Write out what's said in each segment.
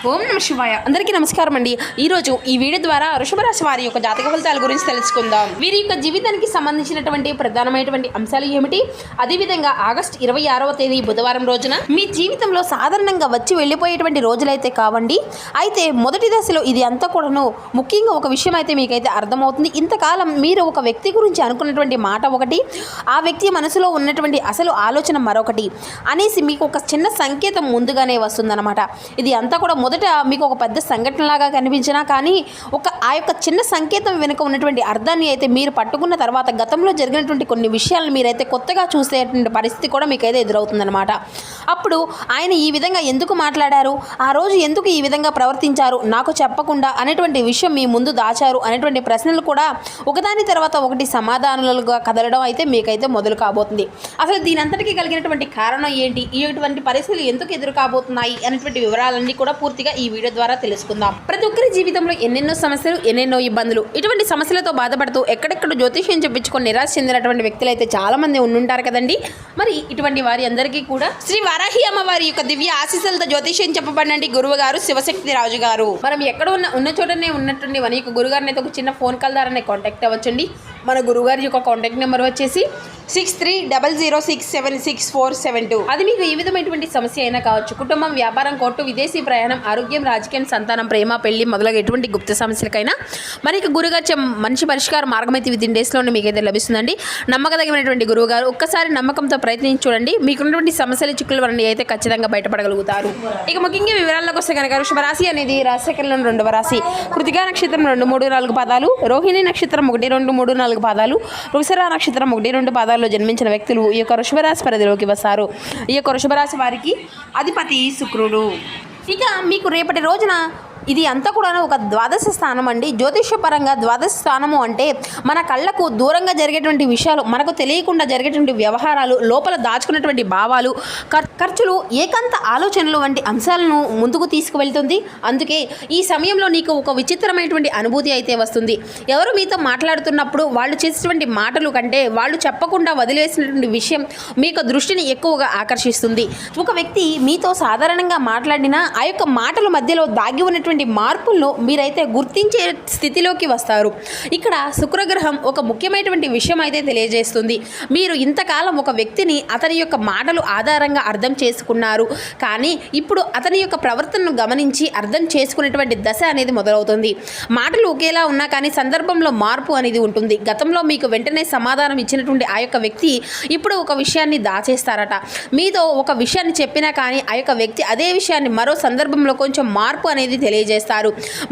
ఓం నమ శివాయ. అందరికీ నమస్కారం అండి. ఈరోజు ఈ వీడియో ద్వారా వృషభ రాశి వారి యొక్క జాతక ఫలితాల గురించి తెలుసుకుందాం. వీరి యొక్క జీవితానికి సంబంధించినటువంటి ప్రధానమైనటువంటి అంశాలు ఏమిటి, అదేవిధంగా ఆగస్టు 26వ తేదీ బుధవారం రోజున మీ జీవితంలో సాధారణంగా వచ్చి వెళ్ళిపోయేటువంటి రోజులైతే కావండి. అయితే మొదటి దశలో ఇది అంతా కూడాను ముఖ్యంగా ఒక విషయం అయితే మీకైతే అర్థమవుతుంది. ఇంతకాలం మీరు ఒక వ్యక్తి గురించి అనుకున్నటువంటి మాట ఒకటి, ఆ వ్యక్తి మనసులో ఉన్నటువంటి అసలు ఆలోచన మరొకటి అనేసి మీకు ఒక చిన్న సంకేతం ముందుగానే వస్తుందన్నమాట. ఇది అంతా కూడా మొదట మీకు ఒక పెద్ద సంఘటనలాగా కనిపించినా కానీ ఆ యొక్క చిన్న సంకేతం వెనుక ఉన్నటువంటి అర్థాన్ని అయితే మీరు పట్టుకున్న తర్వాత గతంలో జరిగినటువంటి కొన్ని విషయాలను మీరైతే కొత్తగా చూసేటువంటి పరిస్థితి కూడా మీకైతే ఎదురవుతుందన్నమాట. అప్పుడు ఆయన ఈ విధంగా ఎందుకు మాట్లాడారు, ఆ రోజు ఎందుకు ఈ విధంగా ప్రవర్తించారు, నాకు చెప్పకుండా అనేటువంటి విషయం మీ ముందు దాచారు అనేటువంటి ప్రశ్నలు కూడా ఒకదాని తర్వాత ఒకటి సమాధానాలుగా కదలడం అయితే మీకైతే మొదలు కాబోతుంది. అసలు దీనంతటికీ కలిగినటువంటి కారణం ఏంటి, ఇటువంటి పరిస్థితులు ఎందుకు ఎదురు కాబోతున్నాయి అనేటువంటి వివరాలన్నీ కూడా పూర్తిగా ఈ వీడియో ద్వారా తెలుసుకుందాం. ప్రతి ఒక్కరి జీవితంలో ఎన్నెన్నో సమస్యలు, ఎన్నెన్నో ఇబ్బందులు, ఇటువంటి సమస్యలతో బాధపడుతూ ఎక్కడెక్కడ జ్యోతిష్యం చెప్పించుకొని నిరాశ చెందినటువంటి వ్యక్తులు అయితే చాలా మంది ఉండుంటారు కదండి. మరి ఇటువంటి వారి అందరికీ కూడా శ్రీ వారాహి అమ్మవారి యొక్క దివ్య ఆశీస్సులతో జ్యోతిష్యం చెప్పబడినండి గురువు గారు శివశక్తి రాజు గారు. మనం ఎక్కడ ఉన్న చోటనే ఉన్నటువంటి మన యొక్క గురుగారిని అయితే ఒక చిన్న ఫోన్ కాల్ ద్వారా కాంటాక్ట్ అవ్వచ్చండి. మన గురుగారి యొక్క కాంటాక్ట్ నెంబర్ వచ్చేసి 6300676472. అది మీకు ఏ విధమైనటువంటి సమస్య అయినా కావచ్చు, కుటుంబం, వ్యాపారం, కోర్టు, విదేశీ ప్రయాణం, ఆరోగ్యం, రాజకీయం, సంతానం, ప్రేమ, పెళ్లి మొదలగు ఎటువంటి గుప్త సమస్యలకైనా మనకి గురుగారు మంచి పరిష్కార మార్గం అయితే విత్ ఇన్ డేస్లోనే మీకైతే లభిస్తుందండి. నమ్మకదగినటువంటి గురువు గారు, ఒక్కసారి నమ్మకంతో ప్రయత్నించి చూడండి, మీకున్నటువంటి సమస్యల చిక్కుల వలన అయితే ఖచ్చితంగా బయటపడగలుగుతారు. ఇక ముఖ్యంగా వివరాల్లోకి వస్తే కనుక వృషభ రాశి అనేది రాశిచక్రంలో 2వ రాశి. కృతికా నక్షత్రం 2, 3, 4 పాదాలు, రోహిణి నక్షత్రం 1, 2, 3, 4 పాదాలు, వృషభ నక్షత్రం 1, 2 పాదాల్లో జన్మించిన వ్యక్తులు ఈ యొక్క వృషభ రాశి పరిధిలోకి వస్తారు. ఈ యొక్క వృషభ రాశి వారికి అధిపతి శుక్రుడు. ఇక మీకు రేపటి రోజున ఇది అంతా కూడా ఒక ద్వాదశ స్థానం అండి. జ్యోతిష్యపరంగా ద్వాదశ స్థానము అంటే మన కళ్ళకు దూరంగా జరిగేటువంటి విషయాలు, మనకు తెలియకుండా జరిగేటువంటి వ్యవహారాలు, లోపల దాచుకున్నటువంటి భావాలు, ఖర్చులు, ఏకాంత ఆలోచనలు వంటి అంశాలను ముందుకు తీసుకువెళ్తుంది. అందుకే ఈ సమయంలో నీకు ఒక విచిత్రమైనటువంటి అనుభూతి అయితే వస్తుంది. ఎవరు మీతో మాట్లాడుతున్నప్పుడు వాళ్ళు చేసేటువంటి మాటలు కంటే వాళ్ళు చెప్పకుండా వదిలేసినటువంటి విషయం మీకు దృష్టిని ఎక్కువగా ఆకర్షిస్తుంది. ఒక వ్యక్తి మీతో సాధారణంగా మాట్లాడినా ఆ యొక్క మాటల మధ్యలో దాగి ఉన్నటువంటి మార్పులను మీరైతే గుర్తించే స్థితిలోకి వస్తారు. ఇక్కడ శుక్రగ్రహం ఒక ముఖ్యమైనటువంటి విషయం అయితే తెలియజేస్తుంది. మీరు ఇంతకాలం ఒక వ్యక్తిని అతని యొక్క మాటలు ఆధారంగా అర్థం చేసుకున్నారు, కానీ ఇప్పుడు అతని యొక్క ప్రవర్తనను గమనించి అర్థం చేసుకునేటువంటి దశ అనేది మొదలవుతుంది. మాటలు ఒకేలా ఉన్నా కానీ సందర్భంలో మార్పు అనేది ఉంటుంది. గతంలో మీకు వెంటనే సమాధానం ఇచ్చినటువంటి ఆ యొక్క వ్యక్తి ఇప్పుడు ఒక విషయాన్ని దాచేస్తారట. మీతో ఒక విషయాన్ని చెప్పినా కానీ ఆ యొక్క వ్యక్తి అదే విషయాన్ని మరో సందర్భంలో కొంచెం మార్పు అనేది తెలియజేస్తారు.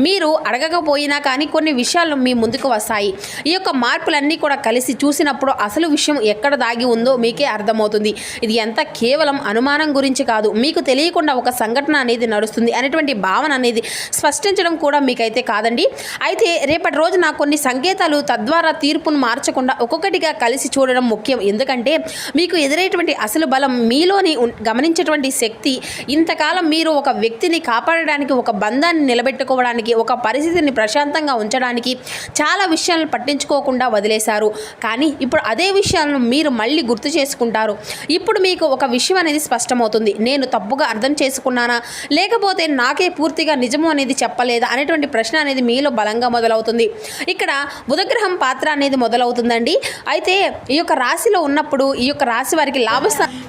మీరు అడగకపోయినా కానీ కొన్ని విషయాలు మీ ముందుకు వస్తాయి. ఈ యొక్క మార్పులన్నీ కూడా కలిసి చూసినప్పుడు అసలు విషయం ఎక్కడ దాగి ఉందో మీకే అర్థమవుతుంది. ఇది ఎంత కేవలం అనుమానం గురించి కాదు, మీకు తెలియకుండా ఒక సంఘటన అనేది నడుస్తుంది అనేటువంటి భావన అనేది స్పష్టించడం కూడా మీకైతే కాదండి. అయితే రేపటి రోజున కొన్ని సంకేతాలు తద్వారా తీర్పును మార్చకుండా ఒక్కొక్కటిగా కలిసి చూడడం ముఖ్యం. ఎందుకంటే మీకు ఎదురైనటువంటి అసలు బలం, మీలోని గమనించేటువంటి శక్తి, ఇంతకాలం మీరు ఒక వ్యక్తిని కాపాడడానికి, ఒక బంధాన్ని నిలబెట్టుకోవడానికి, ఒక పరిస్థితిని ప్రశాంతంగా ఉంచడానికి చాలా విషయాలను పట్టించుకోకుండా వదిలేశారు. కానీ ఇప్పుడు అదే విషయాలను మీరు మళ్ళీ గుర్తు చేసుకుంటారు. ఇప్పుడు మీకు ఒక విషయం అనేది స్పష్టమవుతుంది. నేను తప్పుగా అర్థం చేసుకున్నానా, లేకపోతే నాకే పూర్తిగా నిజము అనేది చెప్పలేదా అనేటువంటి ప్రశ్న అనేది మీలో బలంగా మొదలవుతుంది. ఇక్కడ బుధగ్రహం పాత్ర అనేది మొదలవుతుందండి. అయితే ఈ యొక్క రాశిలో ఉన్నప్పుడు ఈ యొక్క రాశి వారికి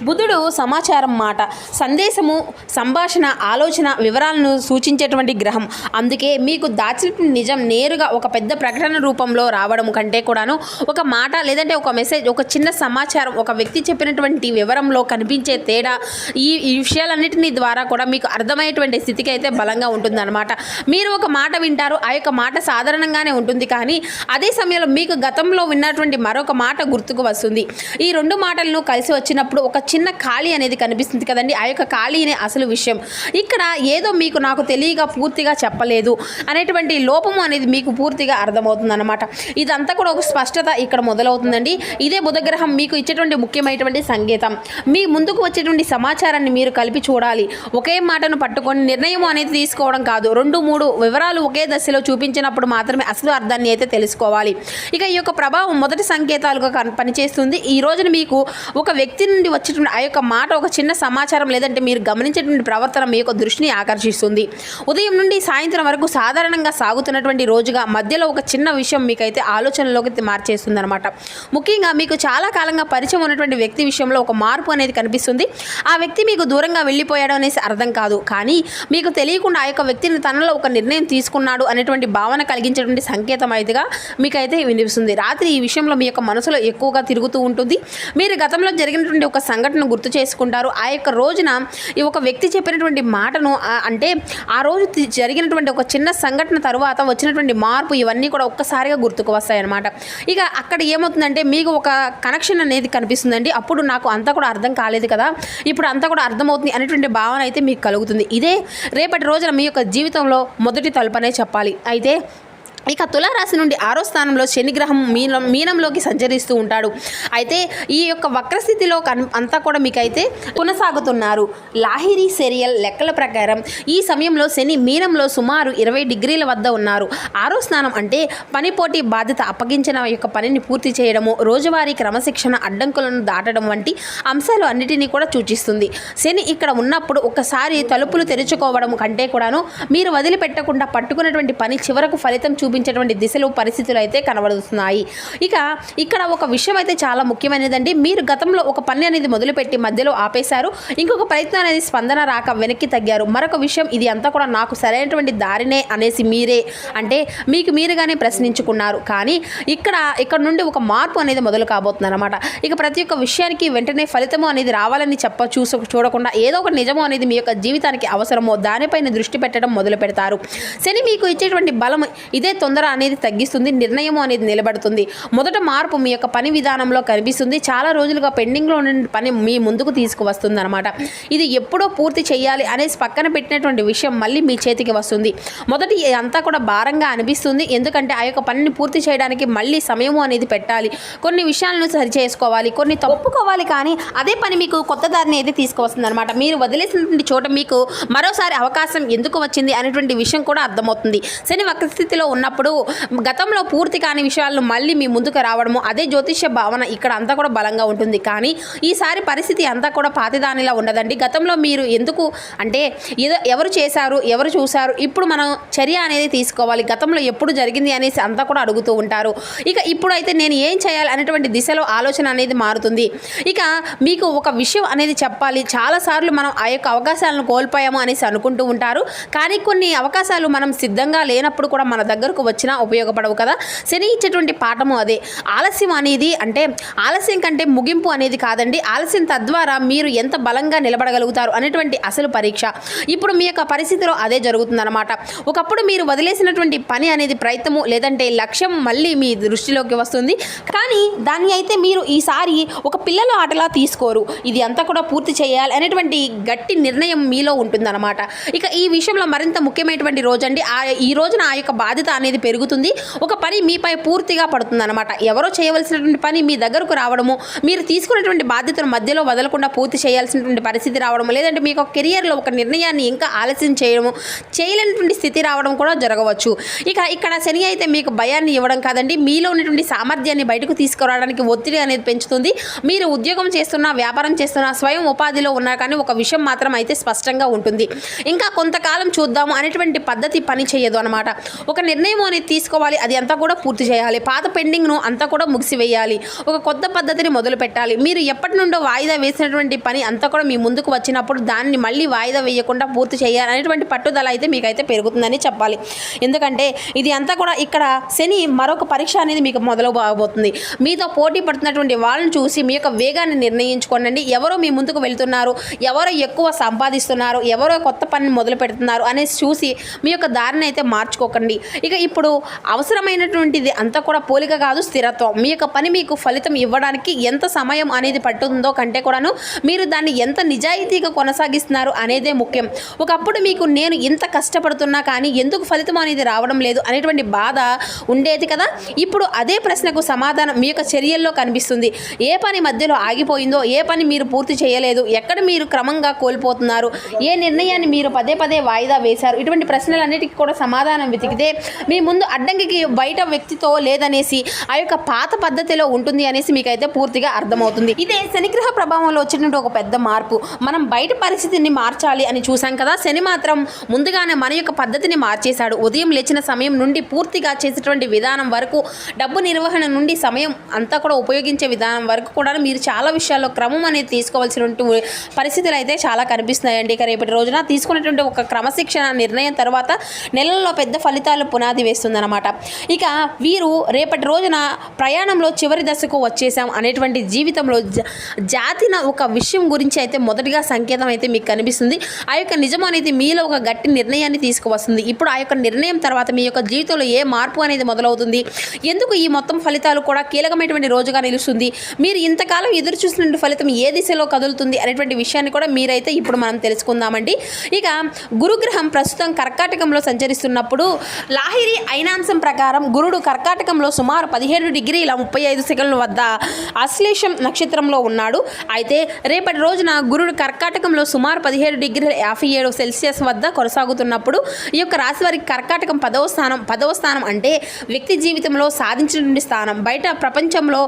బుధుడు సమాచారం, మాట, సందేశము, సంభాషణ, ఆలోచన, వివరాలను సూచించేటువంటి గ్రహం. అందుకే మీకు దాచిన నిజం నేరుగా ఒక పెద్ద ప్రకటన రూపంలో రావడం కంటే కూడాను ఒక మాట లేదంటే ఒక మెసేజ్, ఒక చిన్న సమాచారం, ఒక వ్యక్తి చెప్పినటువంటి వివరంలో కనిపించే తేడా, ఈ విషయాలన్నింటినీ ద్వారా కూడా మీకు అర్థమయ్యేటువంటి స్థితికి అయితే బలంగా ఉంటుందన్నమాట. మీరు ఒక మాట వింటారు, ఆ యొక్క మాట సాధారణంగానే ఉంటుంది, కానీ అదే సమయంలో మీకు గతంలో విన్నటువంటి మరొక మాట గుర్తుకు వస్తుంది. ఈ రెండు మాటలను కలిసి వచ్చినప్పుడు ఒక చిన్న ఖాళీ అనేది కనిపిస్తుంది కదండి. ఆ యొక్క ఖాళీనే అసలు విషయం. ఇక్కడ ఏదో మీకు నాకు తెలియగా పూర్తిగా చెప్పలేదు అనేటువంటి లోపము అనేది మీకు పూర్తిగా అర్థమవుతుందన్నమాట. ఇదంతా కూడా ఒక స్పష్టత ఇక్కడ మొదలవుతుందండి. ఇదే బుధగ్రహం మీకు ఇచ్చేటువంటి ముఖ్యమైనటువంటి సంకేతం. మీ ముందుకు వచ్చేటువంటి సమాచారాన్ని మీరు కలిపి చూడాలి. ఒకే మాటను పట్టుకొని నిర్ణయం అనేది తీసుకోవడం కాదు, 2, 3 వివరాలు ఒకే దశలో చూపించినప్పుడు మాత్రమే అసలు అర్థాన్ని అయితే తెలుసుకోవాలి. ఇక ఈ యొక్క ప్రభావం మొదటి సంకేతాలుగా పనిచేస్తుంది. ఈ రోజున మీకు ఒక వ్యక్తి నుండి వచ్చేటువంటి చెప్పేటువంటి ఆ యొక్క మాట, ఒక చిన్న సమాచారం లేదంటే మీరు గమనించేటువంటి ప్రవర్తన మీ యొక్క దృష్టిని ఆకర్షిస్తుంది. ఉదయం నుండి సాయంత్రం వరకు సాధారణంగా సాగుతున్నటువంటి రోజుగా మధ్యలో ఒక చిన్న విషయం మీకైతే ఆలోచనలోకి మార్చేస్తుంది అనమాట. ముఖ్యంగా మీకు చాలా కాలంగా పరిచయం ఉన్నటువంటి వ్యక్తి విషయంలో ఒక మార్పు అనేది కనిపిస్తుంది. ఆ వ్యక్తి మీకు దూరంగా వెళ్ళిపోయాడు అనేసి అర్థం కాదు, కానీ మీకు తెలియకుండా ఆ యొక్క వ్యక్తిని తనలో ఒక నిర్ణయం తీసుకున్నాడు అనేటువంటి భావన కలిగించేటువంటి సంకేతం అయితేగా మీకైతే వినిపిస్తుంది. రాత్రి ఈ విషయంలో మీ యొక్క మనసులో ఎక్కువగా తిరుగుతూ ఉంటుంది. మీరు గతంలో జరిగినటువంటి ఒక సంఘటన గుర్తు చేసుకుంటారు. ఆ యొక్క రోజున ఈ ఒక వ్యక్తి చెప్పినటువంటి మాటను అంటే ఆ రోజు జరిగినటువంటి ఒక చిన్న సంఘటన తరువాత వచ్చినటువంటి మార్పు ఇవన్నీ కూడా ఒక్కసారిగా గుర్తుకు వస్తాయన్నమాట. ఇక అక్కడ ఏమవుతుందంటే మీకు ఒక కనెక్షన్ అనేది కనిపిస్తుందండి. అప్పుడు నాకు అంతా కూడా అర్థం కాలేదు కదా, ఇప్పుడు అంతా కూడా అర్థమవుతుంది అనేటువంటి భావన అయితే మీకు కలుగుతుంది. ఇదే రేపటి రోజున మీ యొక్క జీవితంలో మొదటి తలుపనే చెప్పాలి. అయితే ఇక తులారాశి నుండి 6వ స్థానంలో శనిగ్రహం మీనంలోకి సంచరిస్తూ ఉంటాడు. అయితే ఈ యొక్క వక్రస్థితిలో అంతా కూడా మీకైతే కొనసాగుతున్నారు. లాహిరి సీరియల్ లెక్కల ప్రకారం ఈ సమయంలో శని మీనంలో సుమారు 20 డిగ్రీల వద్ద ఉన్నారు. 6వ స్థానం అంటే పనిపోటీ బాధ్యత అప్పగించిన యొక్క పనిని పూర్తి చేయడము, రోజువారీ క్రమశిక్షణ, అడ్డంకులను దాటడం వంటి అంశాలు అన్నిటినీ కూడా సూచిస్తుంది. శని ఇక్కడ ఉన్నప్పుడు ఒక్కసారి తలుపులు తెరుచుకోవడం కంటే కూడాను మీరు వదిలిపెట్టకుండా పట్టుకున్నటువంటి పని చివరకు ఫలితం చూపించేటువంటి దిశలు, పరిస్థితులు అయితే కనబడుతున్నాయి. ఇక ఇక్కడ ఒక విషయం అయితే చాలా ముఖ్యమైనదండి. మీరు గతంలో ఒక పని అనేది మొదలుపెట్టి మధ్యలో ఆపేశారు. ఇంకొక ప్రయత్నం అనేది స్పందన రాక వెనక్కి తగ్గారు. మరొక విషయం, ఇది అంతా కూడా నాకు సరైనటువంటి దారినే అనేసి మీరే అంటే మీకు మీరుగానే ప్రశ్నించుకున్నారు. కానీ ఇక్కడ నుండి ఒక మార్పు అనేది మొదలు కాబోతుంది అనమాట. ఇక ప్రతి ఒక్క విషయానికి వెంటనే ఫలితము అనేది రావాలని చూడకుండా ఏదో ఒక నిజము అనేది మీ యొక్క జీవితానికి అవసరమో దానిపైన దృష్టి పెట్టడం మొదలు పెడతారు. శని మీకు ఇచ్చేటువంటి బలం ఇదే తొందర అనేది తగ్గిస్తుంది, నిర్ణయం అనేది నిలబడుతుంది. మొదట మార్పు మీ యొక్క పని విధానంలో కనిపిస్తుంది. చాలా రోజులుగా పెండింగ్లో ఉన్న పని మీ ముందుకు తీసుకువస్తుంది అనమాట. ఇది ఎప్పుడో పూర్తి చేయాలి అనేసి పక్కన పెట్టినటువంటి విషయం మళ్ళీ మీ చేతికి వస్తుంది. మొదటి అంతా కూడా భారంగా అనిపిస్తుంది. ఎందుకంటే ఆ యొక్క పనిని పూర్తి చేయడానికి మళ్ళీ సమయము అనేది పెట్టాలి, కొన్ని విషయాలను సరి చేసుకోవాలి, కొన్ని ఒప్పుకోవాలి. కానీ అదే పని మీకు కొత్త దారిని అయితే తీసుకువస్తుంది అనమాట. మీరు వదిలేసినటువంటి చోట మీకు మరోసారి అవకాశం ఎందుకు వచ్చింది అనేటువంటి విషయం కూడా అర్థమవుతుంది. శని వక్రస్థితిలో ఉన్నప్పుడు గతంలో పూర్తి కాని విషయాలను మళ్ళీ మీ ముందుకు రావడము, అదే జ్యోతిష్య భావన ఇక్కడ అంతా కూడా బలంగా ఉంటుంది. కానీ ఈసారి పరిస్థితి అంతా కూడా పాతిదానిలా ఉండదండి. గతంలో మీరు ఎందుకు అంటే ఎవరు చేశారు, ఎవరు చూశారు, ఇప్పుడు మనం చర్య అనేది తీసుకోవాలి, గతంలో ఎప్పుడు జరిగింది అనేసి అంతా కూడా అడుగుతూ ఉంటారు. ఇక ఇప్పుడైతే నేను ఏం చేయాలి అనేటువంటి దిశలో ఆలోచన అనేది మారుతుంది. ఇక మీకు ఒక విషయం అనేది చెప్పాలి. చాలాసార్లు మనం ఆ యొక్క అవకాశాలను కోల్పోయాము అనేసి అనుకుంటూ ఉంటారు. కానీ కొన్ని అవకాశాలు మనం సిద్ధంగా లేనప్పుడు కూడా మన దగ్గరకు వచ్చినా ఉపయోగపడవు కదా. శని ఇచ్చేటువంటి పాఠము అదే. ఆలస్యం అనేది అంటే ఆలస్యం కంటే ముగింపు అనేది కాదండి. ఆలస్యం తద్వారా మీరు ఎంత బలంగా నిలబడగలుగుతారు అనేటువంటి అసలు పరీక్ష. ఇప్పుడు మీ యొక్క పరిస్థితిలో అదే జరుగుతుందన్నమాట. ఒకప్పుడు మీరు వదిలేసినటువంటి పని అనేది ప్రయత్నము లేదంటే లక్ష్యం మళ్ళీ మీ దృష్టిలోకి వస్తుంది. కానీ దాన్ని అయితే మీరు ఈసారి ఒక పిల్లల ఆటలా తీసుకోరు. ఇది అంతా కూడా పూర్తి చేయాలి అనేటువంటి గట్టి నిర్ణయం మీలో ఉంటుందన్నమాట. ఇక ఈ విషయంలో మరింత ముఖ్యమైనటువంటి రోజు అండి. ఈ రోజున ఆ యొక్క బాధ్యత అనేది పెరుగుతుంది. ఒక పని మీపై పూర్తిగా పడుతుందన్నమాట. ఎవరో చేయవలసినటువంటి పని మీ దగ్గరకు రావడము, మీరు తీసుకున్నటువంటి బాధ్యతను మధ్యలో వదలకుండా పూర్తి చేయాల్సినటువంటి పరిస్థితి రావడము, లేదంటే మీకు కెరియర్లో ఒక నిర్ణయాన్ని ఇంకా ఆలస్యం చేయలేనటువంటి స్థితి రావడం కూడా జరగవచ్చు. ఇక ఇక్కడ శని అయితే మీకు భయాన్ని ఇవ్వడం కాదండి, మీలో ఉన్నటువంటి సామర్థ్యాన్ని బయటకు తీసుకురావడానికి ఒత్తిడి అనేది పెంచుతుంది. మీరు ఉద్యోగం చేస్తున్నా, వ్యాపారం చేస్తున్నా, స్వయం ఉపాధిలో ఉన్నా కానీ ఒక విషయం మాత్రం అయితే స్పష్టంగా ఉంటుంది. ఇంకా కొంతకాలం చూద్దాము అనేటువంటి పద్ధతి పని చేయదు అనమాట. ఒక నిర్ణయం అనేది తీసుకోవాలి, అది అంతా కూడా పూర్తి చేయాలి. పాత పెండింగ్ను అంతా కూడా ముగిసివేయాలి, ఒక కొత్త పద్ధతిని మొదలు పెట్టాలి. మీరు ఎప్పటి నుండో వాయిదా వేసినటువంటి పని అంతా కూడా మీ ముందుకు వచ్చినప్పుడు దాన్ని మళ్ళీ వాయిదా వేయకుండా పూర్తి చేయాలి అనేటువంటి పట్టుదల అయితే మీకైతే పెరుగుతుందని చెప్పాలి. ఎందుకంటే ఇది అంతా కూడా ఇక్కడ శని మరొక పరీక్ష అనేది మీకు మొదలవబోతుంది. మీతో పోటీ పడుతున్నటువంటి వాళ్ళని చూసి మీ యొక్క వేగాన్ని నిర్ణయించుకోండి. ఎవరో మీ ముందుకు వెళ్తున్నారు, ఎవరో ఎక్కువ సంపాదిస్తున్నారు, ఎవరో కొత్త పనిని మొదలు పెడుతున్నారు అనేసి చూసి మీ యొక్క దారిని అయితే మార్చుకోకండి. ఇక ఇప్పుడు అవసరమైనటువంటిది అంతా కూడా పోలిక కాదు, స్థిరత్వం. మీ యొక్క పని మీకు ఫలితం ఇవ్వడానికి ఎంత సమయం అనేది పట్టుతుందో కంటే కూడాను మీరు దాన్ని ఎంత నిజాయితీగా కొనసాగిస్తున్నారు అనేదే ముఖ్యం. ఒకప్పుడు మీకు నేను ఇంత కష్టపడుతున్నా కానీ ఎందుకు ఫలితం అనేది రావడం లేదు అనేటువంటి బాధ ఉండేది కదా. ఇప్పుడు అదే ప్రశ్నకు సమాధానం మీ యొక్క చర్యల్లో కనిపిస్తుంది. ఏ పని మధ్యలో ఆగిపోయిందో, ఏ పని మీరు పూర్తి చేయలేదు, ఎక్కడ మీరు క్రమంగా కోల్పోతున్నారు, ఏ నిర్ణయాన్ని మీరు పదే పదే వాయిదా వేశారు, ఇటువంటి ప్రశ్నలన్నిటికీ కూడా సమాధానం వెతికితే మీ ముందు అడ్డంకికి బయట వ్యక్తితో లేదనేసి ఆ యొక్క పాత పద్ధతిలో ఉంటుంది అనేసి మీకైతే పూర్తిగా అర్థమవుతుంది. ఇదే శనిగ్రహ ప్రభావంలో వచ్చినటువంటి ఒక పెద్ద మార్పు. మనం బయట పరిస్థితిని మార్చాలి అని చూసాం కదా, శని మాత్రం ముందుగానే మన యొక్క పద్ధతిని మార్చేశాడు. ఉదయం లేచిన సమయం నుండి పూర్తిగా చేసేటువంటి విధానం వరకు, డబ్బు నిర్వహణ నుండి సమయం అంతా కూడా ఉపయోగించే విధానం వరకు కూడా మీరు చాలా విషయాల్లో క్రమం అనేది తీసుకోవాల్సినటువంటి పరిస్థితులు అయితే చాలా కనిపిస్తున్నాయండి. ఇక రేపటి రోజున తీసుకున్నటువంటి ఒక క్రమశిక్షణ నిర్ణయం తర్వాత నెలల్లో పెద్ద ఫలితాలు పునాది వేస్తుందన్నమాట. ఇక వీరు రేపటి రోజున ప్రయాణంలో చివరి దశకు వచ్చేసాం అనేటువంటి జీవితంలో జాతిన ఒక విషయం గురించి అయితే మొదటిగా సంకేతం అయితే మీకు కనిపిస్తుంది. ఆ యొక్క నిజం అనేది మీలో ఒక గట్టి నిర్ణయాన్ని తీసుకువస్తుంది. ఇప్పుడు ఆ యొక్క నిర్ణయం తర్వాత మీ యొక్క జీవితంలో ఏ మార్పు అనేది మొదలవుతుంది, ఎందుకు ఈ మొత్తం ఫలితాలు కూడా కీలకమైనటువంటి రోజుగా నిలుస్తుంది, మీరు ఇంతకాలం ఎదురు చూసినటువంటి ఫలితం ఏ దిశలో కదులుతుంది అనేటువంటి విషయాన్ని కూడా మీరైతే ఇప్పుడు మనం తెలుసుకుందామండి. ఇక గురుగ్రహం ప్రస్తుతం కర్కాటకంలో సంచరిస్తున్నప్పుడు లాహిరి అయినాంశం ప్రకారం గురుడు కర్కాటకంలో సుమారు 17 డిగ్రీల 35 సెకండ్ల వద్ద ఆశ్లేషం నక్షత్రంలో ఉన్నాడు. అయితే రేపటి రోజున గురుడు కర్కాటకంలో సుమారు 17 డిగ్రీల 57 సెల్సియస్ వద్ద కొనసాగుతున్నప్పుడు ఈ యొక్క రాశి వారికి కర్కాటకం 10వ స్థానం అంటే వ్యక్తి జీవితంలో సాధించినటువంటి స్థానం, బయట ప్రపంచంలో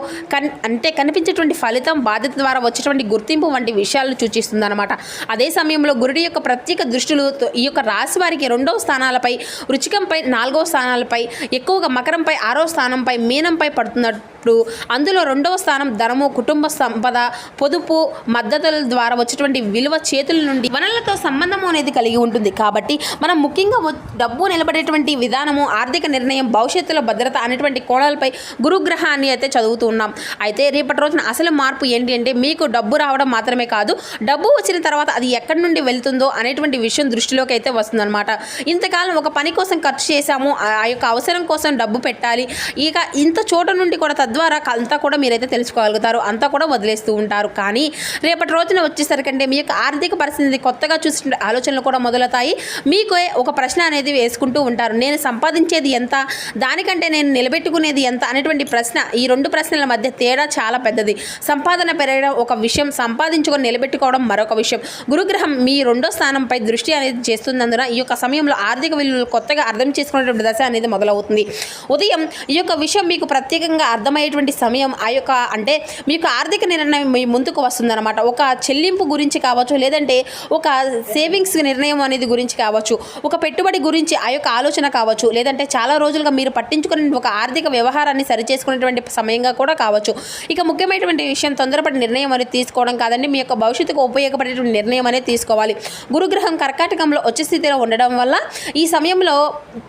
కనిపించేటువంటి ఫలితం, బాధ్యత ద్వారా వచ్చేటువంటి గుర్తింపు వంటి విషయాలను సూచిస్తుంది అనమాట. అదే సమయంలో గురుడి యొక్క ప్రత్యేక దృష్టిలు ఈ యొక్క రాశి వారికి 2వ స్థానాలపై, వృచ్చికంపై 4వ స్థానాలపై, ఎక్కువగా మకరంపై 6వ స్థానంపై, మీనంపై పడుతున్నప్పుడు అందులో 2వ స్థానం ధనము, కుటుంబ సంపద, పొదుపు, మద్దతుల ద్వారా వచ్చేటువంటి విలువ, చేతుల నుండి వనరులతో సంబంధము అనేది కలిగి ఉంటుంది. కాబట్టి మనం ముఖ్యంగా డబ్బు నిలబడేటువంటి విధానము, ఆర్థిక నిర్ణయం, భవిష్యత్తులో భద్రత అనేటువంటి కోణాలపై గురుగ్రహాన్ని అయితే చదువుతూ ఉన్నాం. అయితే రేపటి రోజున అసలు మార్పు ఏంటి అంటే మీకు డబ్బు రావడం మాత్రమే కాదు, డబ్బు వచ్చిన తర్వాత అది ఎక్కడి నుండి వెళ్తుందో అనేటువంటి విషయం దృష్టిలోకి అయితే వస్తుందన్నమాట. ఇంతకాలం ఒక పని కోసం ఖర్చు చేశాము, ఆ యొక్క అవసరం కోసం డబ్బు పెట్టాలి, ఇక ఇంత చోట నుండి కూడా తద్వారా అంతా కూడా మీరైతే తెలుసుకోగలుగుతారు, అంతా కూడా వదిలేస్తూ ఉంటారు. కానీ రేపటి రోజున వచ్చేసరికంటే మీ యొక్క ఆర్థిక పరిస్థితి కొత్తగా చూసిన ఆలోచనలు కూడా మొదలవుతాయి. మీకు ఒక ప్రశ్న అనేది వేసుకుంటూ ఉంటారు, నేను సంపాదించేది ఎంత, దానికంటే నేను నిలబెట్టుకునేది ఎంత అనేటువంటి ప్రశ్న. ఈ 2 ప్రశ్నల మధ్య తేడా చాలా పెద్దది. సంపాదన పెరగడం ఒక విషయం, సంపాదించుకొని నిలబెట్టుకోవడం మరొక విషయం. గురుగ్రహం మీ 2వ స్థానంపై దృష్టి అనేది చేస్తున్నందున ఈ యొక్క సమయంలో ఆర్థిక విలువలు కొత్తగా అర్థం చేసుకునేటువంటి దశ అనేది మొదలవుతుంది. ఉదయం ఈ యొక్క విషయం మీకు ప్రత్యేకంగా అర్థమయ్యేటువంటి సమయం. ఆ యొక్క అంటే మీకు ఆర్థిక నిర్ణయం మీ ముందుకు వస్తుందన్నమాట. ఒక చెల్లింపు గురించి కావచ్చు, లేదంటే ఒక సేవింగ్స్ నిర్ణయం అనేది గురించి కావచ్చు, ఒక పెట్టుబడి గురించి ఆ యొక్క ఆలోచన కావచ్చు, లేదంటే చాలా రోజులుగా మీరు పట్టించుకునే ఒక ఆర్థిక వ్యవహారాన్ని సరిచేసుకునేటువంటి సమయంగా కూడా కావచ్చు. ఇక ముఖ్యమైనటువంటి విషయం, తొందరపడి నిర్ణయం అనేది తీసుకోవడం కాదండి, మీ యొక్క భవిష్యత్తుకు ఉపయోగపడేటువంటి నిర్ణయం అనేది తీసుకోవాలి. గురుగ్రహం కర్కాటకంలో వచ్చే స్థితిలో ఉండడం వల్ల ఈ సమయంలో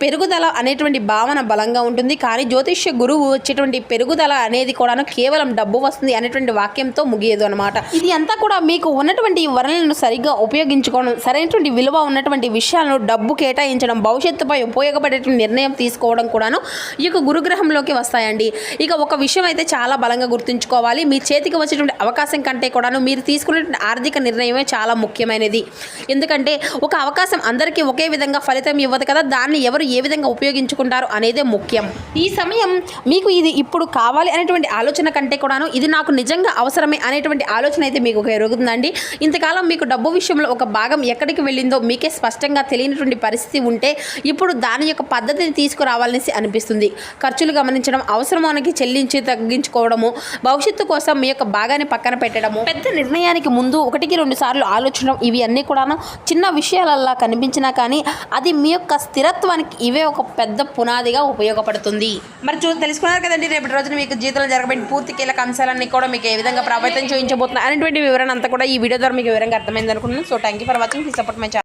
పెరుగుదల అనేటువంటి భావన బలంగా ఉంటుంది. కానీ జ్యోతిష్య గురువు వచ్చేటువంటి పెరుగుదల అనేది కూడాను కేవలం డబ్బు వస్తుంది అనేటువంటి వాక్యంతో ముగియదు అనమాట. ఇది అంతా కూడా మీకు ఉన్నటువంటి వనరులను సరిగ్గా ఉపయోగించుకోవడం, సరైనటువంటి విలువ ఉన్నటువంటి విషయాలను డబ్బు కేటాయించడం, భవిష్యత్తుపై ఉపయోగపడేటువంటి నిర్ణయం తీసుకోవడం కూడాను ఈ యొక్క గురుగ్రహంలోకి వస్తాయండి. ఇక ఒక విషయం అయితే చాలా బలంగా గుర్తుంచుకోవాలి, మీ చేతికి వచ్చేటువంటి అవకాశం కంటే కూడాను మీరు తీసుకునేటువంటి ఆర్థిక నిర్ణయమే చాలా ముఖ్యమైనది. ఎందుకంటే ఒక అవకాశం అందరికీ ఒకే విధంగా ఫలితం ఇవ్వదు కదా, దాన్ని ఎవరు ఏ విధంగా ఉపయోగించుకుంటారు అనేదే ముఖ్యం. ఈ సమయం మీకు ఇది ఇప్పుడు కావాలి అనేటువంటి ఆలోచన కంటే కూడాను ఇది నాకు నిజంగా అవసరమే అనేటువంటి ఆలోచన అయితే మీకు ఎరుగుతుందండి. ఇంతకాలం మీకు డబ్బు విషయంలో ఒక భాగం ఎక్కడికి వెళ్ళిందో మీకే స్పష్టంగా తెలియనటువంటి పరిస్థితి ఉంటే ఇప్పుడు దాని యొక్క పద్ధతిని తీసుకురావాలనేసి అనిపిస్తుంది. ఖర్చులు గమనించడం, అవసరానికి చెల్లించి తగ్గించుకోవడము, భవిష్యత్తు కోసం మీ యొక్క భాగాన్ని పక్కన పెట్టడము, పెద్ద నిర్ణయానికి ముందు 1-2 సార్లు ఆలోచించడం, ఇవి అన్నీ కూడాను చిన్న విషయాలలా కనిపించినా కానీ అది మీ యొక్క స్థిరత్వానికి ఇవే ఒక పెద్ద పునాదిగా ఉపయోగపడుతుంది. మరి తెలుసుకున్నారు కదండి, రేపటి రోజున మీకు జీవితంలో జరగబడిన పూర్తి కీలక అంశాలన్నీ కూడా మీకు ఏ విధంగా ప్రభావితం చూపించబోతున్నాయి అనేటువంటి వివరణ అంతా కూడా ఈ వీడియో ద్వారా మీకు వివరంగా అర్థమైంది అనుకుంటున్నాను. So thank you for watching, please support my channel.